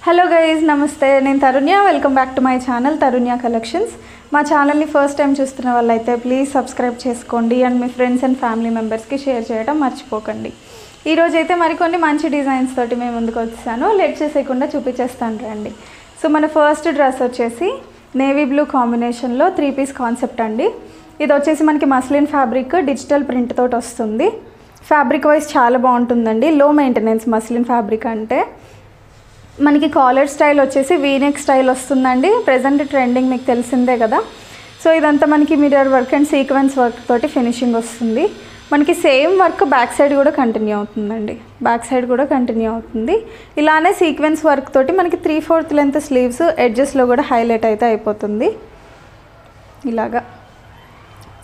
Hello guys, నమస్తే. నేను Tarunya. Welcome back to my channel Tarunya collections. మా ఛానల్ని ఫస్ట్ టైం చూస్తున్న వాళ్ళైతే ప్లీజ్ సబ్స్క్రైబ్ చేసుకోండి and me friends and family మెంబర్స్కి షేర్ చేయడం మర్చిపోకండి. ఈరోజు అయితే మరికొన్ని మంచి డిజైన్స్ తోటి మేము ముందుకు వచ్చాను. లేట్ చేసేయకుండా చూపించేస్తాను రండి. సో మన ఫస్ట్ డ్రెస్ వచ్చేసి నేవీ బ్లూ కాంబినేషన్లో 3 పీస్ కాన్సెప్ట్ అండి. ఇది వచ్చేసి మనకి మస్లిన్ ఫ్యాబ్రిక్ డిజిటల్ ప్రింట్ తోటి వస్తుంది. ఫ్యాబ్రిక్ వైజ్ చాలా బాగుంటుందండి. లో మెయింటెనెన్స్ మస్లిన్ ఫ్యాబ్రిక్ అంటే. మనకి కాలర్ స్టైల్ వచ్చేసి వీనెక్ స్టైల్ వస్తుందండి. ప్రజెంట్ ట్రెండింగ్ మీకు తెలిసిందే కదా. సో ఇదంతా మనకి mirror work and sequence work తోటి ఫినిషింగ్ వస్తుంది. మనకి సేమ్ వర్క్ బ్యాక్ సైడ్ కూడా కంటిన్యూ అవుతుందండి. బ్యాక్ సైడ్ కూడా కంటిన్యూ అవుతుంది. ఇలానే సీక్వెన్స్ వర్క్ తోటి మనకి 3/4 లెంత్ స్లీవ్స్ ఎడ్జెస్లో కూడా హైలైట్ అయితే అయిపోతుంది ఇలాగా.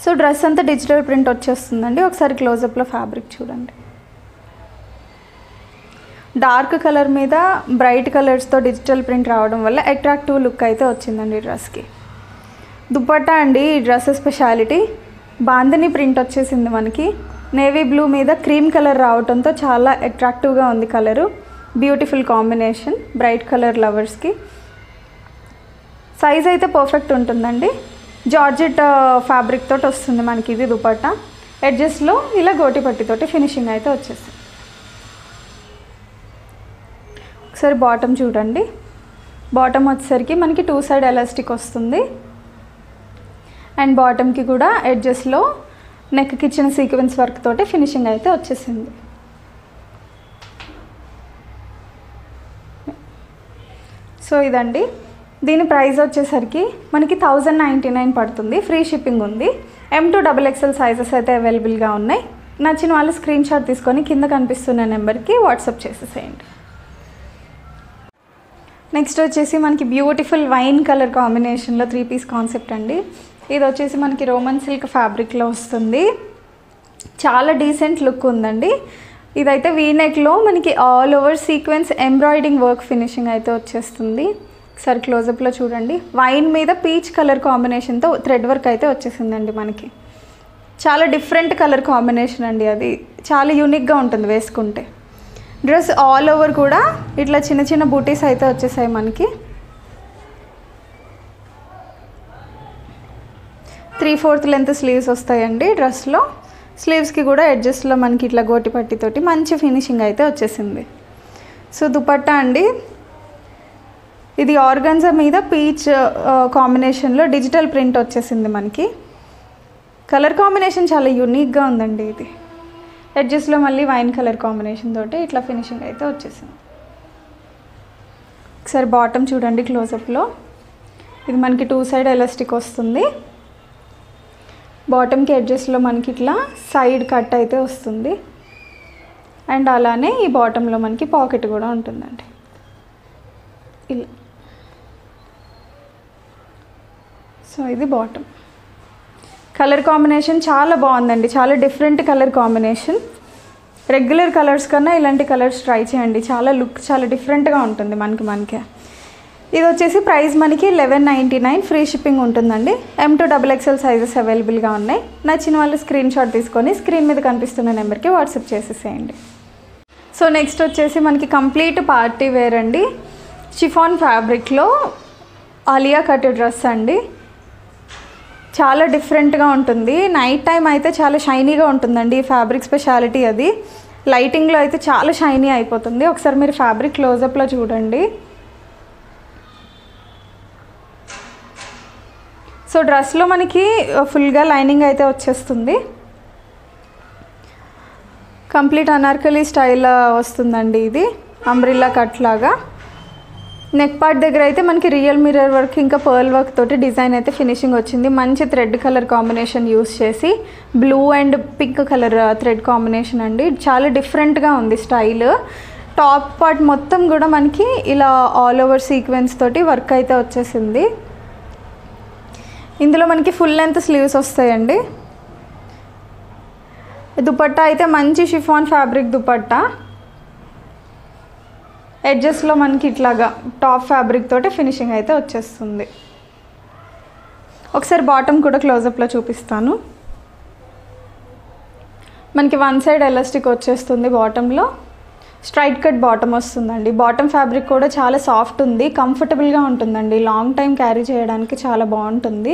సో డ్రెస్ అంతా డిజిటల్ ప్రింట్ వచ్చేస్తుందండి. ఒకసారి క్లోజప్లో ఫ్యాబ్రిక్ చూడండి. డార్క్ కలర్ మీద బ్రైట్ కలర్స్తో డిజిటల్ ప్రింట్ రావడం వల్ల అట్రాక్టివ్ లుక్ అయితే వచ్చిందండి డ్రెస్కి. దుపట్టా అండి ఈ డ్రెస్ స్పెషాలిటీ. బాందిని ప్రింట్ వచ్చేసింది మనకి. నేవీ బ్లూ మీద క్రీమ్ కలర్ రావడంతో చాలా అట్రాక్టివ్గా ఉంది colour. Beautiful combination bright colour లవర్స్కి. సైజ్ అయితే పర్ఫెక్ట్ ఉంటుందండి. జార్జెట్ ఫ్యాబ్రిక్ తోటి వస్తుంది మనకి ఇది దుపట్టా. ఎడ్జెస్లో ఇలా గోటి పట్టితోటి ఫినిషింగ్ అయితే వచ్చేసింది. ఒకసారి బాటమ్ చూడండి. బాటమ్ వచ్చేసరికి మనకి 2 సైడ్ ఎలాస్టిక్ వస్తుంది. అండ్ బాటమ్కి కూడా ఎడ్జెస్లో నెక్కి ఇచ్చిన సీక్వెన్స్ వర్క్ తోటి ఫినిషింగ్ అయితే వచ్చేసింది. సో ఇదండి. దీని ప్రైస్ వచ్చేసరికి మనకి 1099 పడుతుంది. ఫ్రీ షిప్పింగ్ ఉంది. M to XXL సైజెస్ అయితే అవైలబుల్గా ఉన్నాయి. నచ్చిన వాళ్ళు స్క్రీన్ షాట్ తీసుకొని కింద కనిపిస్తున్న నెంబర్కి వాట్సాప్ చేసేసేయండి. నెక్స్ట్ వచ్చేసి మనకి బ్యూటిఫుల్ వైన్ కలర్ కాంబినేషన్లో 3 పీస్ కాన్సెప్ట్ అండి. ఇది వచ్చేసి మనకి రోమన్ సిల్క్ ఫ్యాబ్రిక్లో వస్తుంది. చాలా డీసెంట్ లుక్ ఉందండి. ఇదైతే వీనెక్లో మనకి all over sequence embroidering work finishing అయితే వచ్చేస్తుంది. ఒకసారి క్లోజప్లో చూడండి. వైన్ మీద పీచ్ కలర్ కాంబినేషన్తో థ్రెడ్ వర్క్ అయితే వచ్చేసిందండి మనకి. చాలా డిఫరెంట్ కలర్ కాంబినేషన్ అండి. అది చాలా యూనిక్గా ఉంటుంది వేసుకుంటే. డ్రెస్ ఆల్ ఓవర్ కూడా ఇట్లా చిన్న చిన్న బూటీస్ అయితే వచ్చేసాయి మనకి. 3/4 లెంత్ స్లీవ్స్ వస్తాయండి డ్రెస్లో. స్లీవ్స్కి కూడా ఎడ్జెస్ట్లో మనకి ఇట్లా గోటి పట్టితోటి మంచి ఫినిషింగ్ అయితే వచ్చేసింది. సో దుపట్టా అండి. ఇది ఆర్గన్జా మీద పీచ్ కాంబినేషన్లో డిజిటల్ ప్రింట్ వచ్చేసింది మనకి. కలర్ కాంబినేషన్ చాలా యూనిక్గా ఉందండి. ఇది ఎడ్జెస్లో మళ్ళీ వైన్ కలర్ కాంబినేషన్ తోటి ఇట్లా ఫినిషింగ్ అయితే వచ్చేసింది. ఒకసారి బాటమ్ చూడండి క్లోజప్లో. ఇది మనకి 2 సైడ్ ఎలాస్టిక్ వస్తుంది. బాటమ్కి ఎడ్జెస్లో మనకి ఇట్లా సైడ్ కట్ అయితే వస్తుంది. అండ్ అలానే ఈ బాటంలో మనకి పాకెట్ కూడా ఉంటుందండి ఇలా. సో ఇది బాటమ్. కలర్ కాంబినేషన్ చాలా బాగుందండి. చాలా different colour combination. Regular colours కన్నా ఇలాంటి కలర్స్ ట్రై చేయండి. చాలా లుక్ చాలా డిఫరెంట్గా ఉంటుంది మనకే. ఇది వచ్చేసి ప్రైస్ మనకి 1199. ఫ్రీ షిప్పింగ్ ఉంటుందండి. M to XXL సైజెస్ అవైలబుల్గా ఉన్నాయి. నచ్చిన వాళ్ళు స్క్రీన్ షాట్ తీసుకొని స్క్రీన్ మీద కనిపిస్తున్న నెంబర్కి వాట్సాప్ చేసేసేయండి. సో నెక్స్ట్ వచ్చేసి మనకి కంప్లీట్ పార్టీ వేర్ అండి. షిఫాన్ ఫ్యాబ్రిక్లో ఆలియా కట్ డ్రెస్ అండి. చాలా డిఫరెంట్గా ఉంటుంది. నైట్ టైం అయితే చాలా షైనీగా ఉంటుందండి. ఈ ఫ్యాబ్రిక్ స్పెషాలిటీ అది. లైటింగ్లో అయితే చాలా షైనీ అయిపోతుంది. ఒకసారి మీరు ఫ్యాబ్రిక్ క్లోజప్లో చూడండి. సో డ్రెస్లో మనకి ఫుల్గా లైనింగ్ అయితే వచ్చేస్తుంది. కంప్లీట్ అనార్కలి స్టైల్ వస్తుందండి. ఇది అంబ్రిల్లా కట్ లాగా. నెక్ పార్ట్ దగ్గర అయితే మనకి రియల్ మిర్రర్ వర్క్ ఇంకా పర్ల్ వర్క్ తోటి డిజైన్ అయితే ఫినిషింగ్ వచ్చింది. మంచి థ్రెడ్ కలర్ కాంబినేషన్ యూస్ చేసి blue and pink colour thread combination అండి. చాలా డిఫరెంట్గా ఉంది స్టైల్. టాప్ పార్ట్ మొత్తం కూడా మనకి ఇలా ఆల్ ఓవర్ సీక్వెన్స్ తోటి వర్క్ అయితే వచ్చేసింది. ఇందులో మనకి ఫుల్ లెంత్ స్లీవ్స్ వస్తాయండి. దుపట్టా అయితే మంచి షిఫాన్ ఫ్యాబ్రిక్ దుపట్టా. ఎడ్జెస్లో మనకి ఇట్లాగా టాప్ ఫ్యాబ్రిక్ తోటి ఫినిషింగ్ అయితే వచ్చేస్తుంది. ఒకసారి బాటమ్ కూడా క్లోజప్లో చూపిస్తాను. మనకి 1 సైడ్ ఎలాస్టిక్ వచ్చేస్తుంది బాటంలో. స్ట్రైట్ కట్ బాటమ్ వస్తుందండి. బాటమ్ ఫ్యాబ్రిక్ కూడా చాలా సాఫ్ట్ ఉంది, కంఫర్టబుల్గా ఉంటుందండి. లాంగ్ టైం క్యారీ చేయడానికి చాలా బాగుంటుంది.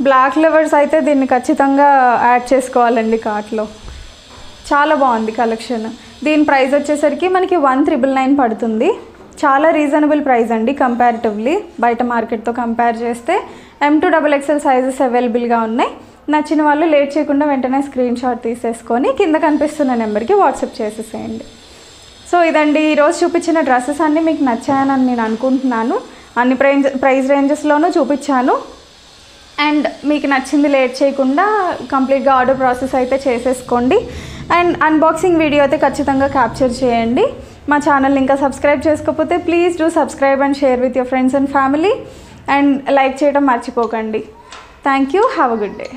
బ్లాక్ లవర్స్ అయితే దీన్ని ఖచ్చితంగా యాడ్ చేసుకోవాలండి కార్ట్లో. చాలా బాగుంది కలెక్షన్. దీని ప్రైస్ వచ్చేసరికి మనకి 1,999 పడుతుంది. చాలా రీజనబుల్ ప్రైస్ అండి కంపారిటివ్లీ. బయట మార్కెట్తో కంపేర్ చేస్తే M2 XXL సైజెస్ అవైలబుల్గా ఉన్నాయి. నచ్చిన వాళ్ళు లేట్ చేయకుండా వెంటనే స్క్రీన్ షాట్ తీసేసుకొని కింద కనిపిస్తున్న నెంబర్కి వాట్సాప్ చేసేసేయండి. సో ఇదండి ఈరోజు చూపించిన డ్రెస్సెస్ అన్నీ మీకు నచ్చాయని నేను అనుకుంటున్నాను. అన్ని ప్రైస్ రేంజెస్లోనూ చూపించాను. అండ్ మీకు నచ్చింది లేట్ చేయకుండా కంప్లీట్గా ఆర్డర్ ప్రాసెస్ అయితే చేసేసుకోండి. అండ్ అన్బాక్సింగ్ వీడియో అయితే ఖచ్చితంగా క్యాప్చర్ చేయండి. మా ఛానల్ని ఇంకా సబ్స్క్రైబ్ చేసుకోకపోతే please do subscribe and share with your friends and family. And like చేయడం మర్చిపోకండి. Thank you. Have a good day.